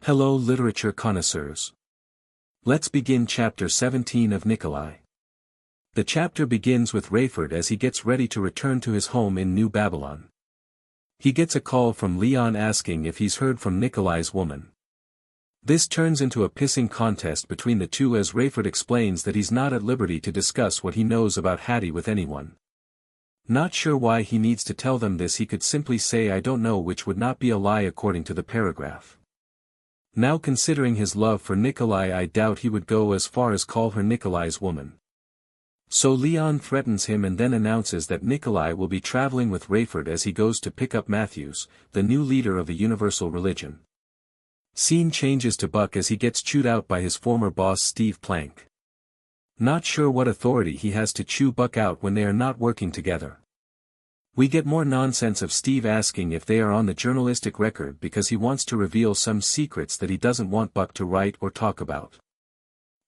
Hello literature connoisseurs. Let's begin chapter 17 of Nicolae. The chapter begins with Rayford as he gets ready to return to his home in New Babylon. He gets a call from Leon asking if he's heard from Nicolae's woman. This turns into a pissing contest between the two as Rayford explains that he's not at liberty to discuss what he knows about Hattie with anyone. Not sure why he needs to tell them this, he could simply say I don't know, which would not be a lie according to the paragraph. Now considering his love for Nicolae, I doubt he would go as far as call her Nicolae's woman. So Leon threatens him and then announces that Nicolae will be traveling with Rayford as he goes to pick up Matthews, the new leader of the universal religion. Scene changes to Buck as he gets chewed out by his former boss Steve Plank. Not sure what authority he has to chew Buck out when they are not working together. We get more nonsense of Steve asking if they are on the journalistic record because he wants to reveal some secrets that he doesn't want Buck to write or talk about.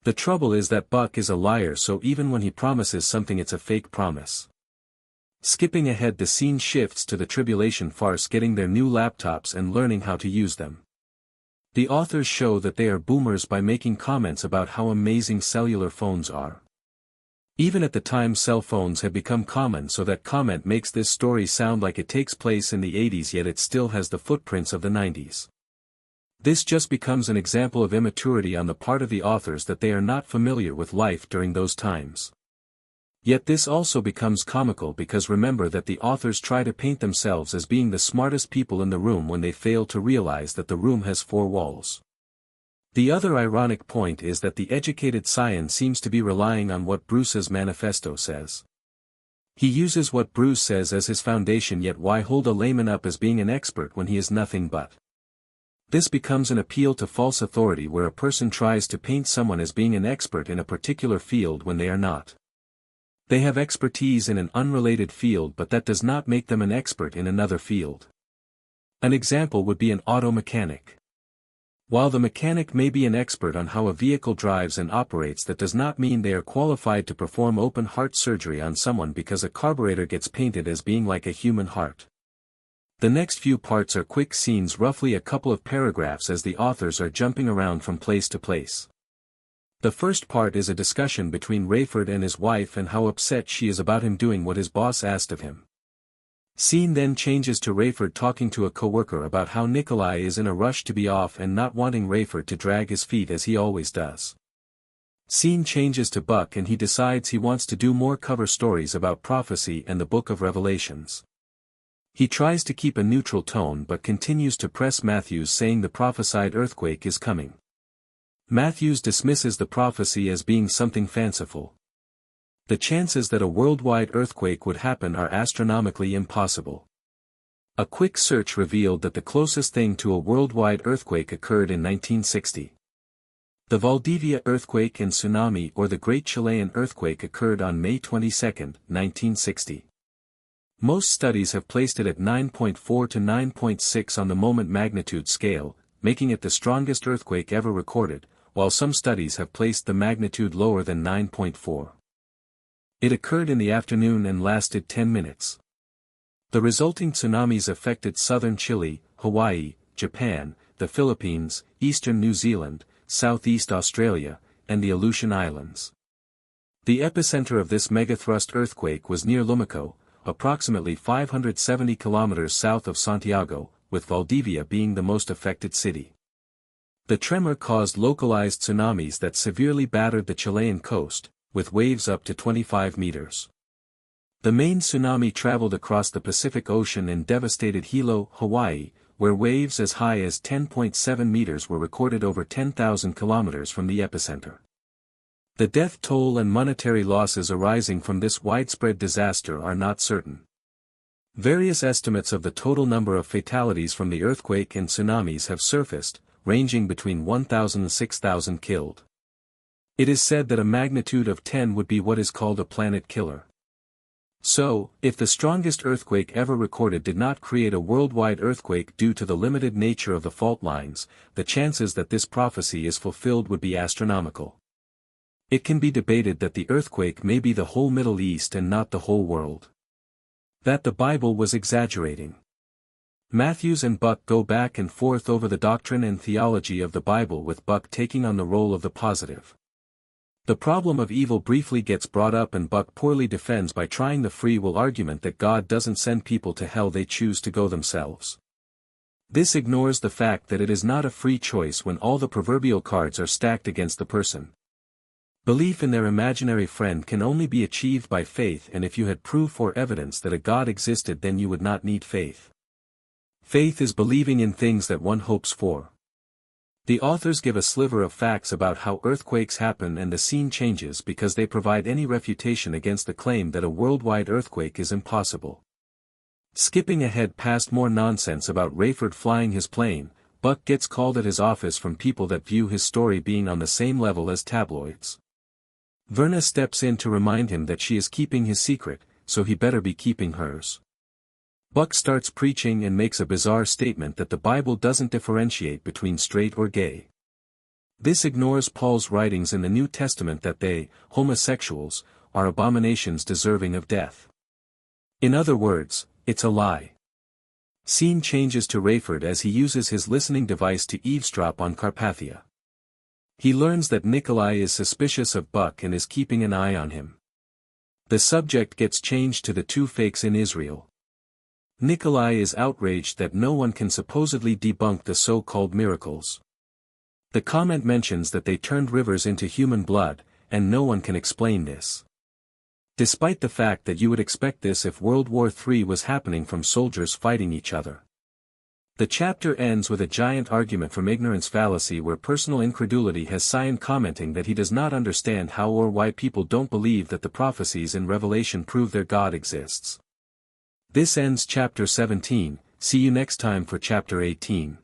The trouble is that Buck is a liar, so even when he promises something it's a fake promise. Skipping ahead, the scene shifts to the tribulation farce getting their new laptops and learning how to use them. The authors show that they are boomers by making comments about how amazing cellular phones are. Even at the time cell phones had become common, so that comment makes this story sound like it takes place in the 80s, yet it still has the footprints of the 90s. This just becomes an example of immaturity on the part of the authors that they are not familiar with life during those times. Yet this also becomes comical because remember that the authors try to paint themselves as being the smartest people in the room when they fail to realize that the room has four walls. The other ironic point is that the educated scion seems to be relying on what Bruce's manifesto says. He uses what Bruce says as his foundation, yet why hold a layman up as being an expert when he is nothing but? This becomes an appeal to false authority where a person tries to paint someone as being an expert in a particular field when they are not. They have expertise in an unrelated field, but that does not make them an expert in another field. An example would be an auto mechanic. While the mechanic may be an expert on how a vehicle drives and operates, that does not mean they are qualified to perform open heart surgery on someone because a carburetor gets painted as being like a human heart. The next few parts are quick scenes, roughly a couple of paragraphs, as the authors are jumping around from place to place. The first part is a discussion between Rayford and his wife and how upset she is about him doing what his boss asked of him. Scene then changes to Rayford talking to a coworker about how Nicolae is in a rush to be off and not wanting Rayford to drag his feet as he always does. Scene changes to Buck and he decides he wants to do more cover stories about prophecy and the Book of Revelations. He tries to keep a neutral tone but continues to press Matthews, saying the prophesied earthquake is coming. Matthews dismisses the prophecy as being something fanciful. The chances that a worldwide earthquake would happen are astronomically impossible. A quick search revealed that the closest thing to a worldwide earthquake occurred in 1960. The Valdivia earthquake and tsunami, or the Great Chilean earthquake, occurred on May 22, 1960. Most studies have placed it at 9.4 to 9.6 on the moment magnitude scale, making it the strongest earthquake ever recorded, while some studies have placed the magnitude lower than 9.4. It occurred in the afternoon and lasted 10 minutes. The resulting tsunamis affected southern Chile, Hawaii, Japan, the Philippines, eastern New Zealand, southeast Australia, and the Aleutian Islands. The epicenter of this megathrust earthquake was near Lumico, approximately 570 kilometers south of Santiago, with Valdivia being the most affected city. The tremor caused localized tsunamis that severely battered the Chilean coast, with waves up to 25 meters. The main tsunami traveled across the Pacific Ocean and devastated Hilo, Hawaii, where waves as high as 10.7 meters were recorded over 10,000 kilometers from the epicenter. The death toll and monetary losses arising from this widespread disaster are not certain. Various estimates of the total number of fatalities from the earthquake and tsunamis have surfaced, ranging between 1,000 and 6,000 killed. It is said that a magnitude of 10 would be what is called a planet killer. So, if the strongest earthquake ever recorded did not create a worldwide earthquake due to the limited nature of the fault lines, the chances that this prophecy is fulfilled would be astronomical. It can be debated that the earthquake may be the whole Middle East and not the whole world. That the Bible was exaggerating. Matthews and Buck go back and forth over the doctrine and theology of the Bible, with Buck taking on the role of the positive. The problem of evil briefly gets brought up, and Buck poorly defends by trying the free will argument that God doesn't send people to hell, they choose to go themselves. This ignores the fact that it is not a free choice when all the proverbial cards are stacked against the person. Belief in their imaginary friend can only be achieved by faith, and if you had proof or evidence that a God existed, then you would not need faith. Faith is believing in things that one hopes for. The authors give a sliver of facts about how earthquakes happen, and the scene changes because they provide any refutation against the claim that a worldwide earthquake is impossible. Skipping ahead past more nonsense about Rayford flying his plane, Buck gets called at his office from people that view his story being on the same level as tabloids. Verna steps in to remind him that she is keeping his secret, so he better be keeping hers. Buck starts preaching and makes a bizarre statement that the Bible doesn't differentiate between straight or gay. This ignores Paul's writings in the New Testament that they, homosexuals, are abominations deserving of death. In other words, it's a lie. Scene changes to Rayford as he uses his listening device to eavesdrop on Carpathia. He learns that Nicolae is suspicious of Buck and is keeping an eye on him. The subject gets changed to the two fakes in Israel. Nicolae is outraged that no one can supposedly debunk the so-called miracles. The comment mentions that they turned rivers into human blood, and no one can explain this. Despite the fact that you would expect this if World War III was happening from soldiers fighting each other. The chapter ends with a giant argument from ignorance fallacy, where personal incredulity has Sion commenting that he does not understand how or why people don't believe that the prophecies in Revelation prove their God exists. This ends chapter 17, see you next time for chapter 18.